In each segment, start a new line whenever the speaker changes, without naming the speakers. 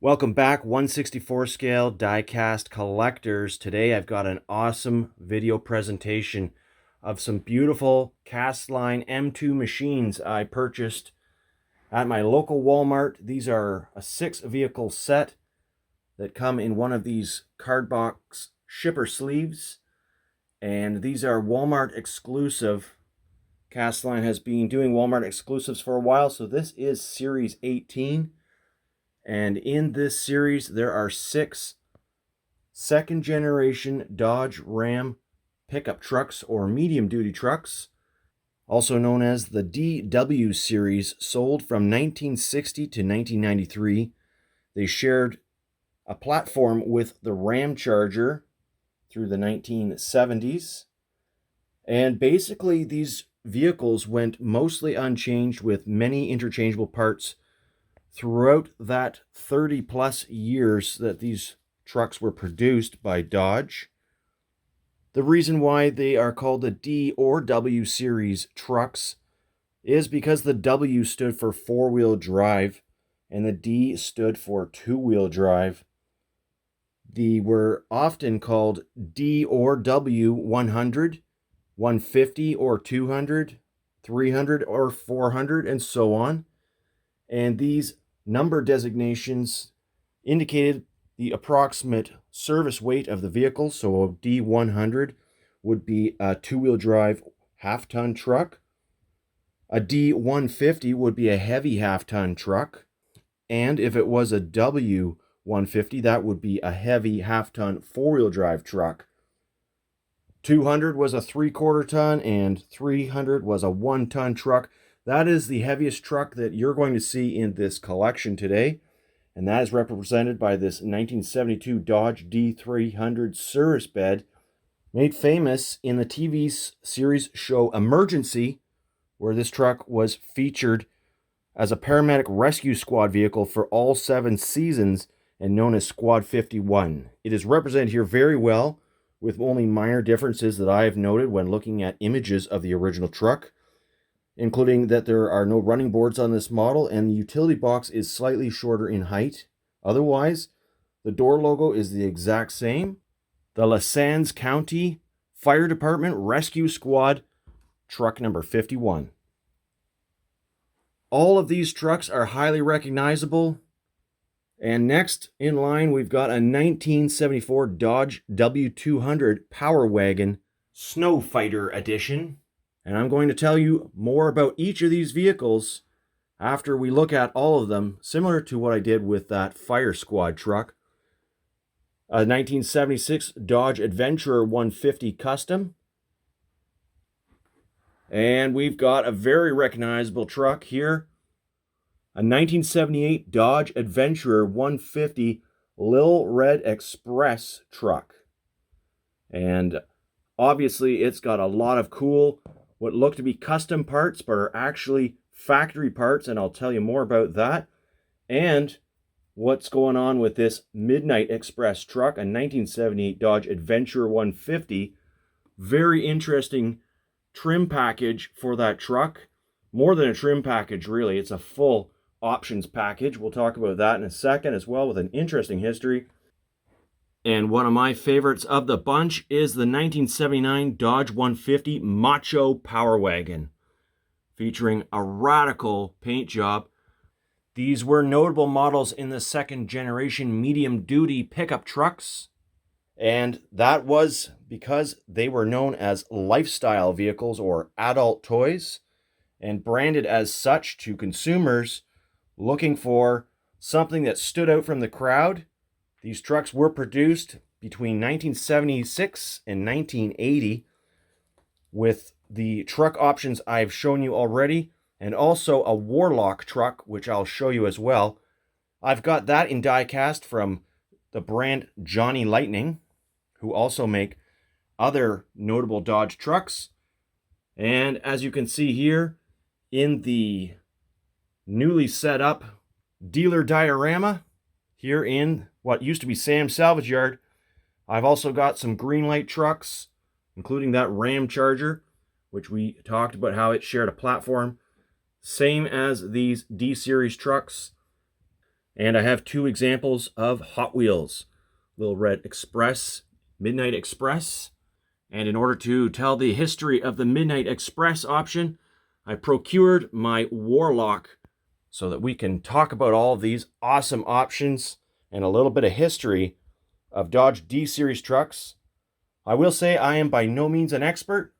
Welcome back, 1/64 scale diecast collectors. Today I've got an awesome video presentation of some beautiful Castline M2 machines I purchased at my local Walmart. These are a 6-vehicle set that come in one of these card box shipper sleeves, and these are Walmart exclusive. Castline has been doing Walmart exclusives for a while, so this is Series 18. And in this series, there are 6 second-generation Dodge Ram pickup trucks or medium-duty trucks, also known as the DW series, sold from 1960 to 1993. They shared a platform with the Ram Charger through the 1970s. And basically, these vehicles went mostly unchanged with many interchangeable parts throughout that 30 plus years that these trucks were produced by Dodge. The reason why they are called the D or W series trucks is because the W stood for 4-wheel drive and the D stood for 2-wheel drive. They were often called D or W 100, 150 or 200, 300 or 400, and so on. And these number designations indicated the approximate service weight of the vehicle. So a D100 would be a 2-wheel drive half-ton truck. A D150 would be a heavy half-ton truck. And if it was a W150, that would be a heavy half-ton 4-wheel drive truck. 200 was a 3/4 ton and 300 was a 1-ton truck. That is the heaviest truck that you're going to see in this collection today, and that is represented by this 1972 Dodge D300 service bed, made famous in the TV series show Emergency, where this truck was featured as a paramedic rescue squad vehicle for all 7 seasons and known as Squad 51. It is represented here very well, with only minor differences that I have noted when looking at images of the original truck, including that there are no running boards on this model and the utility box is slightly shorter in height. Otherwise, the door logo is the exact same. The LaSalle County Fire Department Rescue Squad truck number 51. All of these trucks are highly recognizable. And next in line, we've got a 1974 Dodge W200 Power Wagon Snow Fighter Edition. And I'm going to tell you more about each of these vehicles after we look at all of them, similar to what I did with that Fire Squad truck. A 1976 Dodge Adventurer 150 Custom. And we've got a very recognizable truck here. A 1978 Dodge Adventurer 150 Lil Red Express truck. And obviously it's got a lot of cool, what look to be custom parts, but are actually factory parts, and I'll tell you more about that. And what's going on with this Midnight Express truck, a 1978 Dodge Adventurer 150. Very interesting trim package for that truck. More than a trim package, really. It's a full options package. We'll talk about that in a second as well, with an interesting history. And one of my favorites of the bunch is the 1979 Dodge 150 Macho Power Wagon, featuring a radical paint job. These were notable models in the second-generation medium-duty pickup trucks, and that was because they were known as lifestyle vehicles or adult toys, and branded as such to consumers looking for something that stood out from the crowd. These trucks were produced between 1976 and 1980 with the truck options I've shown you already, and also a Warlock truck, which I'll show you as well. I've got that in diecast from the brand Johnny Lightning, who also make other notable Dodge trucks. And as you can see here, in the newly set up dealer diorama here in what used to be Sam's Salvage Yard, I've also got some Greenlight trucks, including that Ram Charger, which we talked about how it shared a platform, same as these D-Series trucks. And I have two examples of Hot Wheels. Little Red Express, Midnight Express. And in order to tell the history of the Midnight Express option, I procured my Warlock so that we can talk about all of these awesome options and a little bit of history of Dodge D-Series trucks. I will say I am by no means an expert,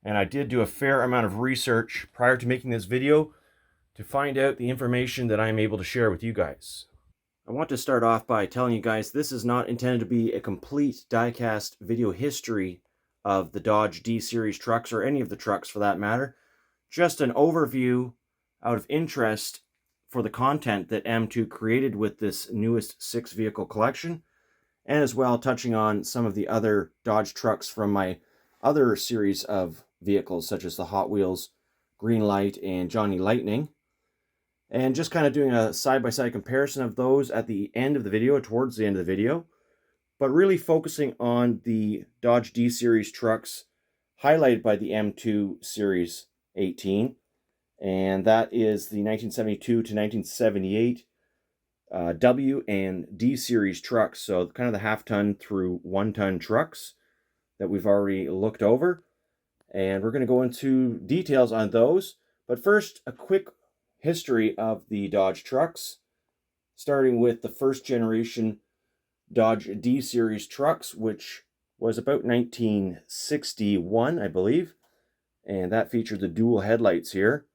and I did do a fair amount of research prior to making this video to find out the information that I'm able to share with you guys. I want to start off by telling you guys this is not intended to be a complete diecast video history of the Dodge D-Series trucks, or any of the trucks for that matter. Just an overview out of interest for the content that M2 created with this newest 6-vehicle collection, and as well touching on some of the other Dodge trucks from my other series of vehicles, such as the Hot Wheels, Greenlight, and Johnny Lightning. And just kind of doing a side-by-side comparison of those at the end of the video, towards the end of the video, but really focusing on the Dodge D-Series trucks highlighted by the M2 Series 18, and that is the 1972 to 1978 W and D Series trucks, so kind of the half-ton through 1-ton trucks that we've already looked over, and we're going to go into details on those. But first, a quick history of the Dodge trucks, starting with the first generation Dodge D Series trucks, which was about 1961, I believe, and that featured the dual headlights here.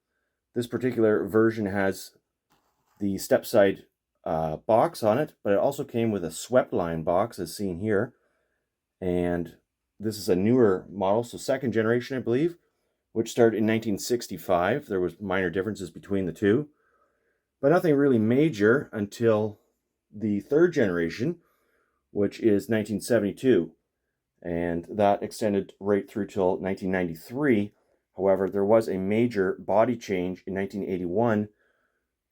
This particular version has the step-side box on it, but it also came with a swept line box, as seen here. And this is a newer model, so second generation, I believe, which started in 1965. There was minor differences between the two, but nothing really major until the third generation, which is 1972, and that extended right through till 1993. However, there was a major body change in 1981,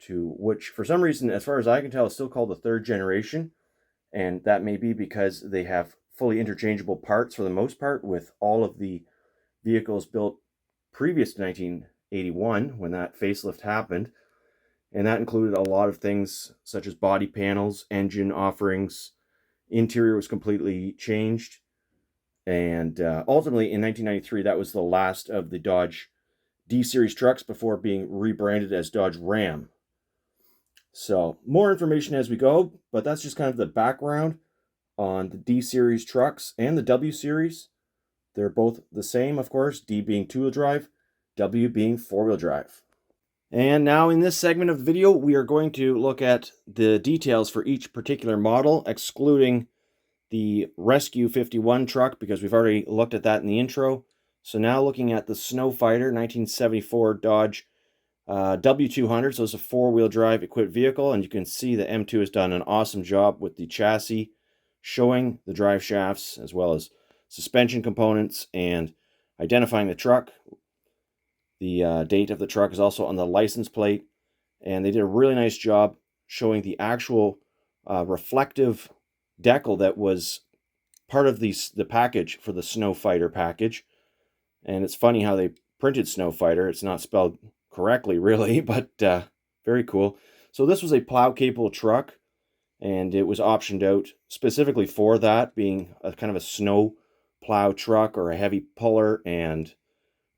to which, for some reason, as far as I can tell, is still called the third generation, and that may be because they have fully interchangeable parts for the most part with all of the vehicles built previous to 1981 when that facelift happened, and that included a lot of things such as body panels, engine offerings, interior was completely changed, and ultimately in 1993 that was the last of the Dodge D-Series trucks before being rebranded as Dodge Ram. So more information as we go, but that's just kind of the background on the D-Series trucks and the W-Series. They're both the same, of course, D being 2-wheel drive, W being 4-wheel drive. And now in this segment of the video, we are going to look at the details for each particular model, excluding the Rescue 51 truck, because we've already looked at that in the intro. So now looking at the Snow Fighter 1974 Dodge W200, so it's a 4-wheel drive equipped vehicle, and you can see that M2 has done an awesome job with the chassis, showing the drive shafts as well as suspension components and identifying the truck. The date of the truck is also on the license plate, and they did a really nice job showing the actual reflective decal that was part of the package for the Snow Fighter package. And it's funny how they printed Snow Fighter. It's not spelled correctly, really, but very cool. So this was a plow-capable truck, and it was optioned out specifically for that, being a kind of a snow plow truck or a heavy puller, and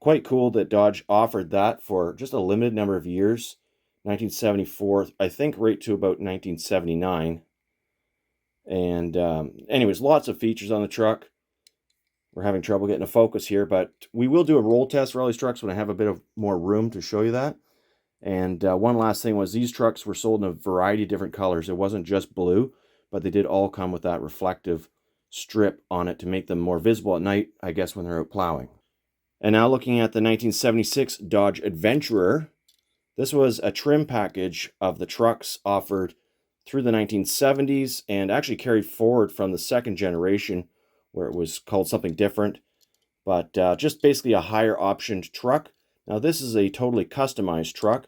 quite cool that Dodge offered that for just a limited number of years, 1974, I think, right to about 1979. And anyways, lots of features on the truck. We're having trouble getting a focus here, but we will do a roll test for all these trucks when I have a bit of more room to show you that. And one last thing was these trucks were sold in a variety of different colors. It wasn't just blue, but they did all come with that reflective strip on it to make them more visible at night, I guess, when they're out plowing. And now looking at the 1976 Dodge Adventurer. This was a trim package of the trucks offered through the 1970s and actually carried forward from the second generation, where it was called something different, but just basically a higher optioned truck. Now this is a totally customized truck.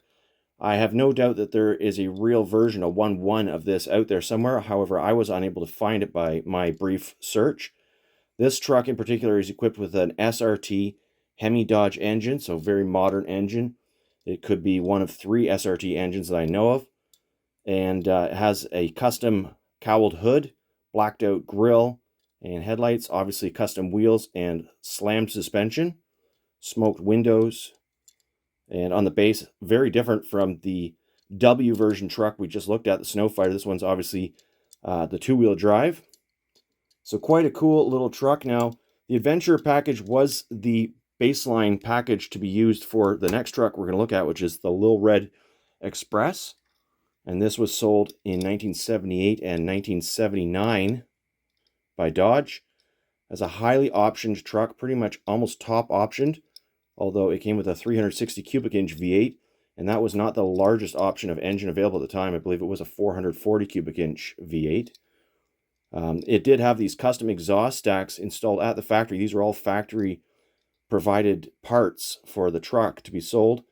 I have no doubt that there is a real version, a 1.1 of this out there somewhere. However, I was unable to find it by my brief search. This truck in particular is equipped with an SRT Hemi Dodge engine, so very modern engine. It could be one of 3 SRT engines that I know of. and it has a custom cowled hood, blacked out grille and headlights, obviously custom wheels and slammed suspension, smoked windows, and on the base, very different from the W version truck we just looked at, the Snowfighter. This one's obviously the two-wheel drive. So quite a cool little truck. Now, the Adventurer package was the baseline package to be used for the next truck we're going to look at, which is the Lil Red Express. And this was sold in 1978 and 1979 by Dodge as a highly optioned truck, pretty much almost top optioned, although it came with a 360 cubic inch V8, and that was not the largest option of engine available at the time. I believe it was a 440 cubic inch V8. It did have these custom exhaust stacks installed at the factory. These are all factory provided parts for the truck to be sold,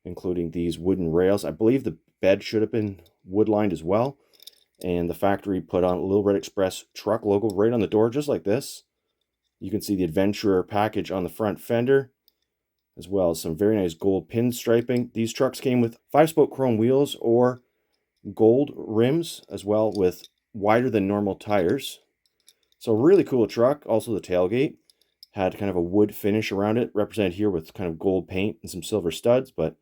including these wooden rails. I believe the bed should have been wood lined as well. And the factory put on a Lil Red Express truck logo right on the door, just like this. You can see the Adventurer package on the front fender, as well as some very nice gold pinstriping. These trucks came with 5-spoke chrome wheels or gold rims, as well with wider than normal tires. So really cool truck. Also the tailgate had kind of a wood finish around it, represented here with kind of gold paint and some silver studs. But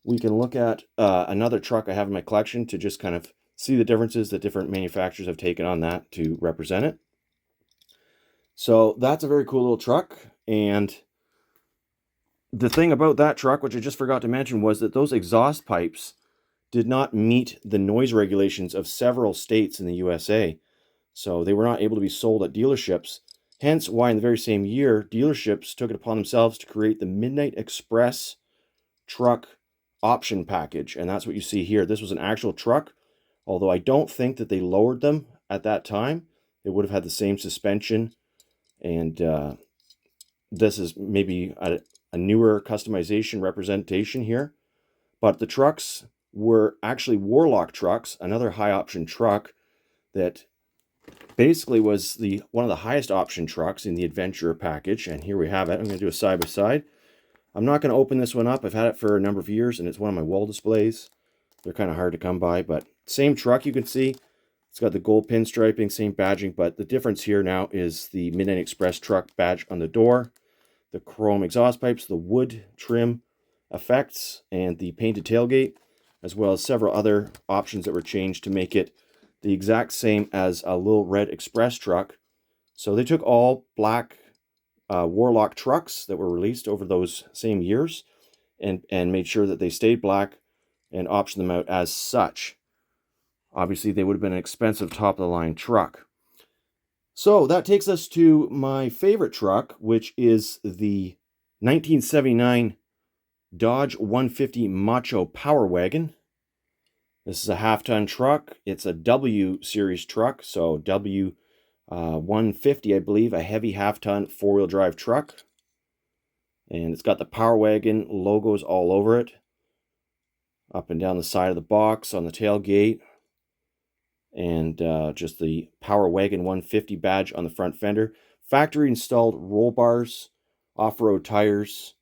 we can look at another truck I have in my collection to just kind of see the differences that different manufacturers have taken on that to represent it. So that's a very cool little truck. And the thing about that truck, which I just forgot to mention, was that those exhaust pipes did not meet the noise regulations of several states in the USA. So they were not able to be sold at dealerships. Hence why in the very same year, dealerships took it upon themselves to create the Midnight Express truck option package. And that's what you see here. This was an actual truck, although I don't think that they lowered them at that time. They would have had the same suspension. And this is maybe a newer customization representation here. But the trucks were actually Warlock trucks, another high option truck that basically was one of the highest option trucks in the Adventurer package. And here we have it. I'm going to do a side by side. I'm not going to open this one up. I've had it for a number of years and it's one of my wall displays. They're kind of hard to come by, but same truck you can see. It's got the gold pinstriping, same badging, but the difference here now is the Midnight Express truck badge on the door, the chrome exhaust pipes, the wood trim effects, and the painted tailgate, as well as several other options that were changed to make it the exact same as a Lil Red Express truck. So they took all black Warlock trucks that were released over those same years and made sure that they stayed black and optioned them out as such. Obviously, they would have been an expensive top-of-the-line truck. So that takes us to my favorite truck, which is the 1979 Dodge 150 Macho Power Wagon. This is a half-ton truck. It's a W series truck, so W150, I believe, a heavy half-ton four-wheel drive truck. And it's got the Power Wagon logos all over it, up and down the side of the box, on the tailgate, and just the Power Wagon 150 badge on the front fender. Factory installed roll bars, off-road tires,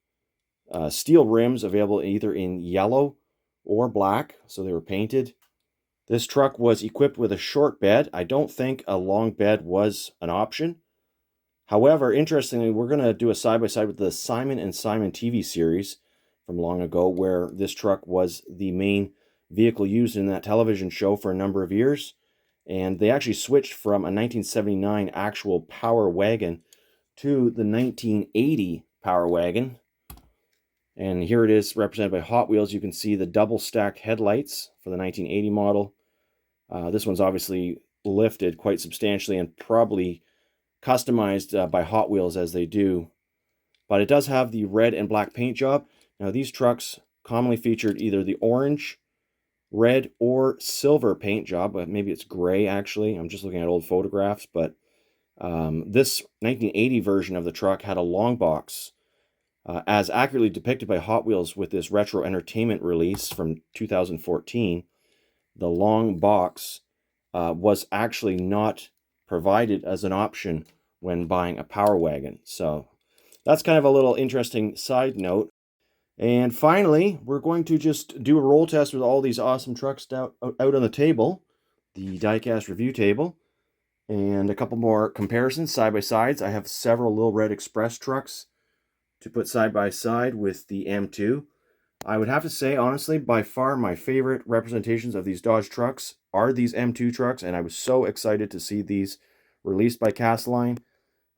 steel rims available either in yellow or black, so they were painted. This truck was equipped with a short bed. I don't think a long bed was an option. However, interestingly, we're going to do a side-by-side with the Simon & Simon TV series from long ago, where this truck was the main vehicle used in that television show for a number of years. And they actually switched from a 1979 actual Power Wagon to the 1980 Power Wagon. And here it is represented by Hot Wheels. You can see the double stacked headlights for the 1980 model. This one's obviously lifted quite substantially and probably customized by Hot Wheels as they do. But it does have the red and black paint job. Now these trucks commonly featured either the orange, red, or silver paint job, but maybe it's gray actually. I'm just looking at old photographs, but this 1980 version of the truck had a long box, as accurately depicted by Hot Wheels with this retro entertainment release from 2014. The long box was actually not provided as an option when buying a Power Wagon. So that's kind of a little interesting side note. And finally, we're going to just do a roll test with all these awesome trucks out on the table, the Diecast review table, and a couple more comparisons side by sides. I have several Little Red Express trucks to put side by side with the M2. I would have to say, honestly, by far my favorite representations of these Dodge trucks are these M2 trucks, and I was so excited to see these released by Castline.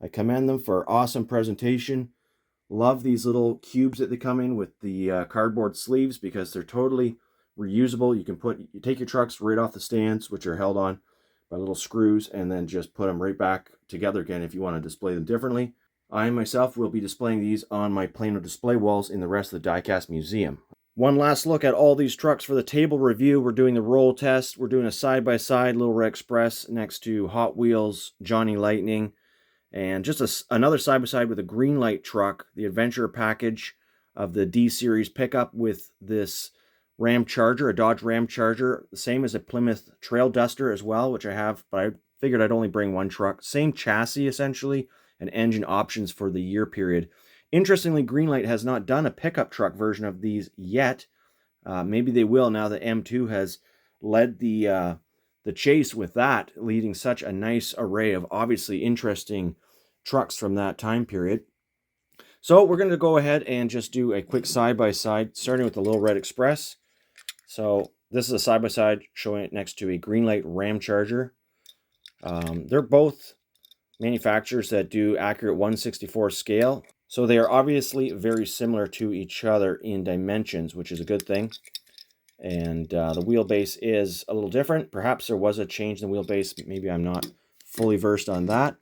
I commend them for awesome presentation. Love these little cubes that they come in with the cardboard sleeves because they're totally reusable. You take your trucks right off the stands, which are held on by little screws, and then just put them right back together again if you want to display them differently. I myself will be displaying these on my Plano display walls in the rest of the Diecast Museum. One last look at all these trucks for the table review. We're doing the roll test. We're doing a side-by-side Little Red Express next to Hot Wheels, Johnny Lightning, and just another side-by-side with a Greenlight truck, the adventure package of the D series pickup with this Ram Charger, a Dodge Ram Charger, the same as a Plymouth Trail Duster as well, which I have, but I figured I'd only bring one truck. Same chassis, essentially, and engine options for the year period. Interestingly, Greenlight has not done a pickup truck version of these yet. Maybe they will now that M2 has led the chase with that, leading such a nice array of obviously interesting trucks from that time period. So we're going to go ahead and just do a quick side-by-side, starting with the Little Red Express. So this is a side-by-side showing it next to a Greenlight Ram Charger. They're both manufacturers that do accurate 1/64 scale. So they are obviously very similar to each other in dimensions, which is a good thing. And the wheelbase is a little different. Perhaps there was a change in the wheelbase. Maybe I'm not fully versed on that.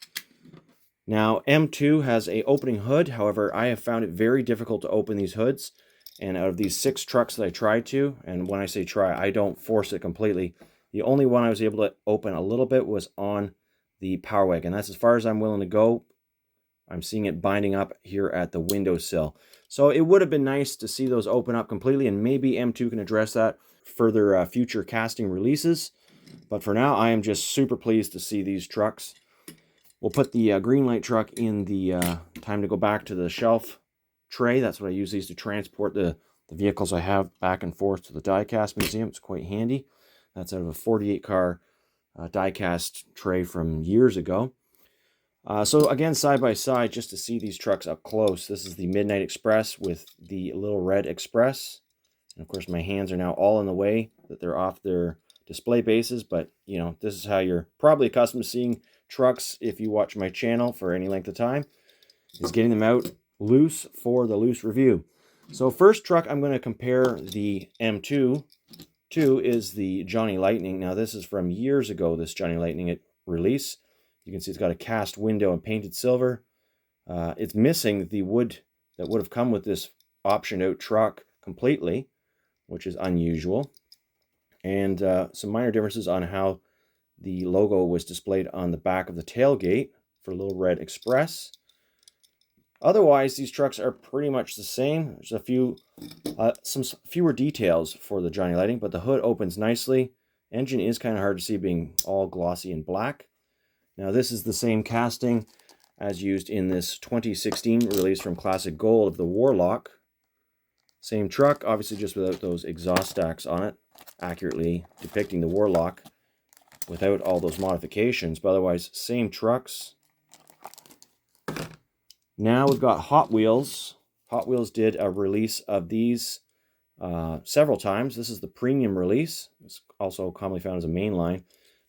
Now, M2 has an opening hood. However, I have found it very difficult to open these hoods. And out of these 6 trucks that I tried to, and when I say try, I don't force it completely. The only one I was able to open a little bit was on the Power Wagon. That's as far as I'm willing to go. I'm seeing it binding up here at the windowsill. So it would have been nice to see those open up completely, and maybe M2 can address that further future casting releases. But for now, I am just super pleased to see these trucks. We'll put the Greenlight truck in the time to go back to the shelf tray. That's what I use these to transport the vehicles I have back and forth to the Diecast Museum. It's quite handy. That's out of a 48-car Diecast tray from years ago. So again, side by side, just to see these trucks up close. This is the Midnight Express with the Little Red Express. And of course, my hands are now all in the way that they're off their display bases. But, you know, this is how you're probably accustomed to seeing trucks if you watch my channel for any length of time, is getting them out loose for the loose review. So first truck I'm going to compare the M2 to is the Johnny Lightning. Now, this is from years ago, this Johnny Lightning release. You can see it's got a cast window and painted silver. It's missing the wood that would have come with this optioned out truck completely, which is unusual. And some minor differences on how the logo was displayed on the back of the tailgate for Little Red Express. Otherwise, these trucks are pretty much the same. There's a few, some fewer details for the Johnny Lightning, but the hood opens nicely. Engine is kind of hard to see being all glossy and black. Now, this is the same casting as used in this 2016 release from Classic Gold of the Warlock. Same truck, obviously just without those exhaust stacks on it, accurately depicting the Warlock without all those modifications, but otherwise same trucks. Now we've got Hot Wheels. Hot Wheels did a release of these several times. This is the premium release. It's also commonly found as a mainline.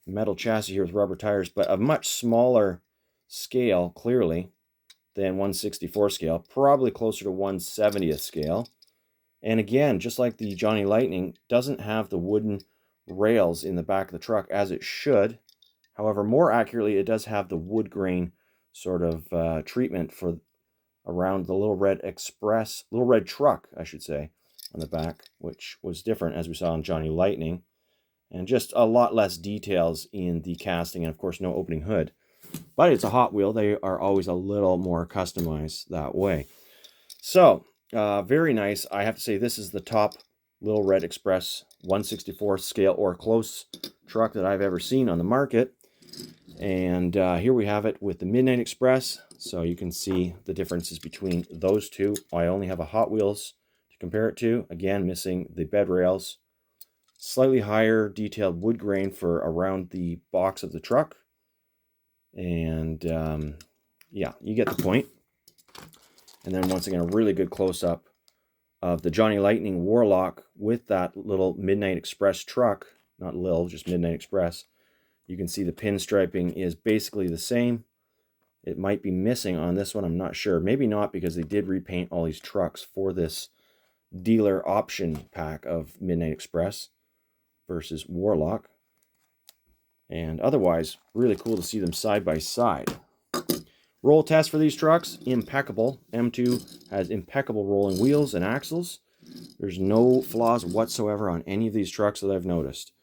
Metal chassis here with rubber tires, but a much smaller scale, clearly, than 1/64 scale. Probably closer to 1/70th scale. And again, just like the Johnny Lightning, doesn't have the wooden rails in the back of the truck as it should. However, more accurately, it does have the wood grain sort of treatment for around the Little Red Express, Little Red truck, I should say, on the back, which was different as we saw in Johnny Lightning. And just a lot less details in the casting, and of course no opening hood. But it's a Hot Wheel. They are always a little more customized that way. So, very nice. I have to say this is the top Little Red Express 1/64 scale or close truck that I've ever seen on the market. And here we have it with the Midnight Express. So you can see the differences between those two. I only have a Hot Wheels to compare it to. Again, missing the bed rails. Slightly higher detailed wood grain for around the box of the truck. And yeah, you get the point. And then once again, a really good close-up of the Johnny Lightning Warlock with that little Midnight Express truck. Not Lil, just Midnight Express. You can see the pinstriping is basically the same. It might be missing on this one, I'm not sure. Maybe not, because they did repaint all these trucks for this dealer option pack of Midnight Express versus Warlock. And otherwise, really cool to see them side by side. Roll test for these trucks, impeccable. M2 has impeccable rolling wheels and axles. There's no flaws whatsoever on any of these trucks that I've noticed.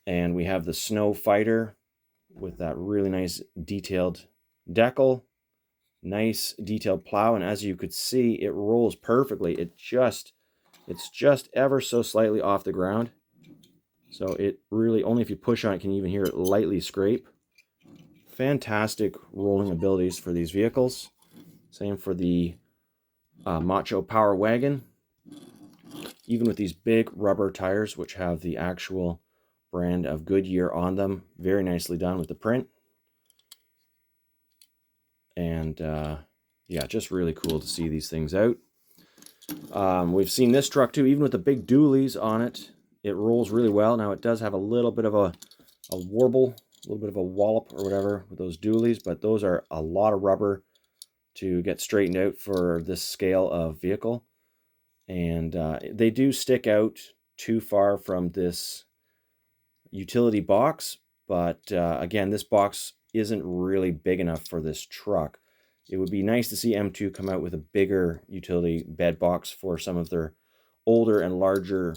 And we have the Snow Fighter with that really nice detailed decal. Nice detailed plow, and as you could see, it rolls perfectly. It's just ever so slightly off the ground. So it really, only if you push on it can you even hear it lightly scrape. Fantastic rolling abilities for these vehicles. Same for the Macho Power Wagon. Even with these big rubber tires, which have the actual brand of Goodyear on them. Very nicely done with the print. And yeah, just really cool to see these things out. We've seen this truck too, even with the big dualies on it. It rolls really well. Now it does have a little bit of a warble, a little bit of a wallop or whatever with those dualies, but those are a lot of rubber to get straightened out for this scale of vehicle. And they do stick out too far from this utility box, but again, this box isn't really big enough for this truck. It would be nice to see M2 come out with a bigger utility bed box for some of their older and larger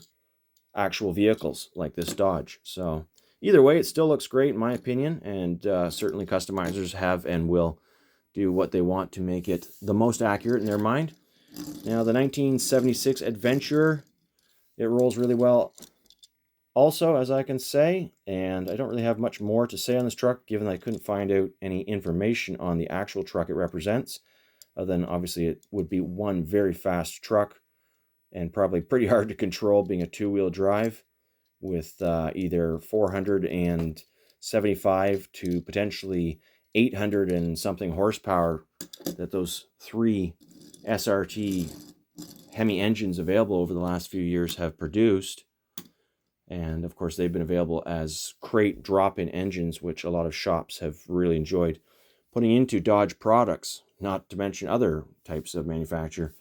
actual vehicles like this Dodge. So either way, it still looks great in my opinion, and certainly customizers have and will do what they want to make it the most accurate in their mind. Now the 1976 Adventurer, it rolls really well also, as I can say, and I don't really have much more to say on this truck, given that I couldn't find out any information on the actual truck it represents. Then obviously it would be one very fast truck, and probably pretty hard to control, being a two-wheel drive with either 475 to potentially 800 and something horsepower that those three SRT Hemi engines available over the last few years have produced. And of course, they've been available as crate drop-in engines, which a lot of shops have really enjoyed putting into Dodge products, not to mention other types of manufacture.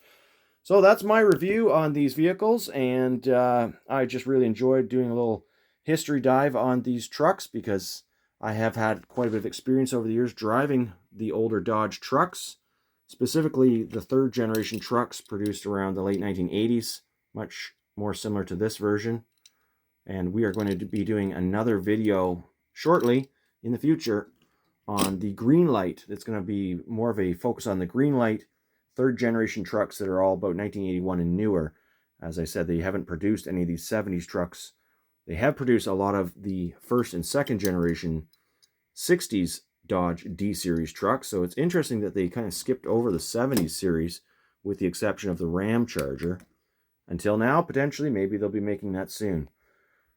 So that's my review on these vehicles, and I just really enjoyed doing a little history dive on these trucks because I have had quite a bit of experience over the years driving the older Dodge trucks, specifically the third generation trucks produced around the late 1980s, much more similar to this version. And we are going to be doing another video shortly in the future on the Greenlight. It's going to be more of a focus on the Greenlight third generation trucks that are all about 1981 and newer. As I said, they haven't produced any of these 70s trucks. They have produced a lot of the first and second generation 60s Dodge D-Series trucks. So it's interesting that they kind of skipped over the 70s series with the exception of the Ram Charger. Until now, potentially, maybe they'll be making that soon.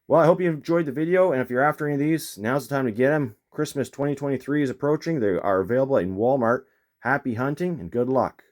Well, I hope you enjoyed the video, and if you're after any of these, now's the time to get them. Christmas 2023 is approaching. They are available in Walmart. Happy hunting and good luck.